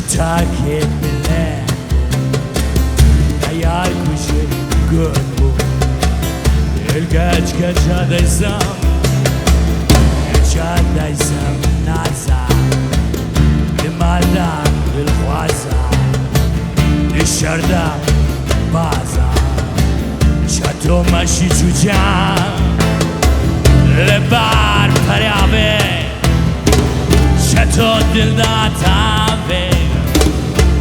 تاکت بله نیار کشه گل بود الگج گجا دیزم الگج دیزم نازم لمادم بالخوازم لشردم بازم شتو ماشی جوجم لبار پریابه شتو دل ناتابه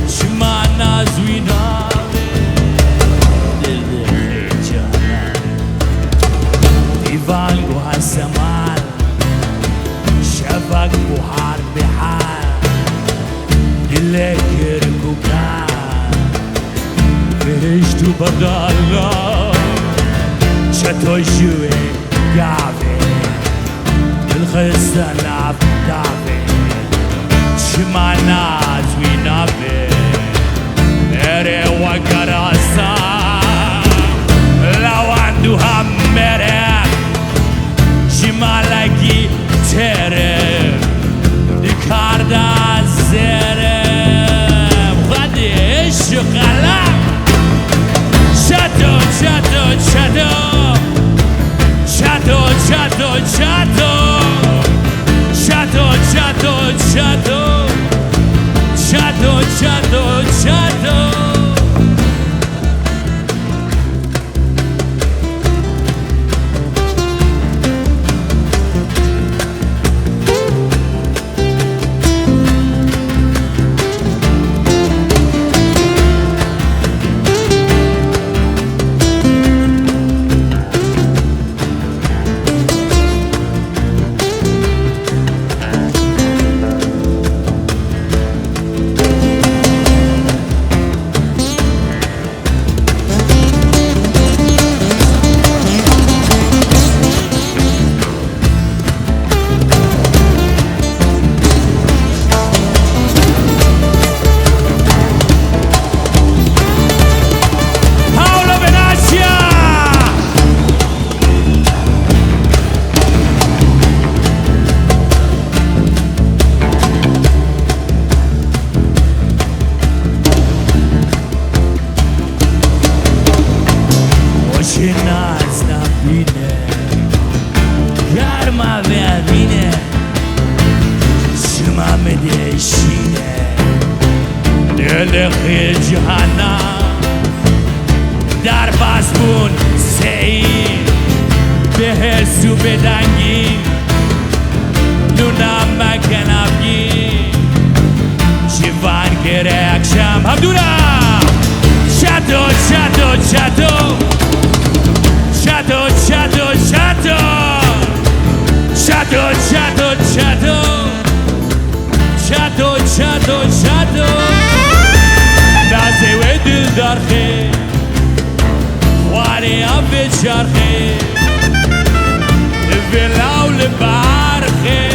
شما نازوی نابه دل خیجانه دیوان گو هستمال شفق بحار بحار دل کرکو کن بهشتو بدالا شتو شوه گاوه الخسته ناب داوه شما نازوی نابه مره و گراسا لواندو هم مره شما لگی تره دکارده زره خودی شغله شتو شتو شتو شتو شتو شتو شتو شتو شتو شتو شتو شتو ناز نبینه گرما ببینه شما مدشینه دل خیجانا در بازبون سعید به حسو بدنگی نونم مکنبگی شیوان گره اکشم هم دورم شتو شتو شتو شتو شتو شتو شتو شتو شتو شتو شتو شتو نازه و دل دارخه خواری هم به چرخه ولو لبرخه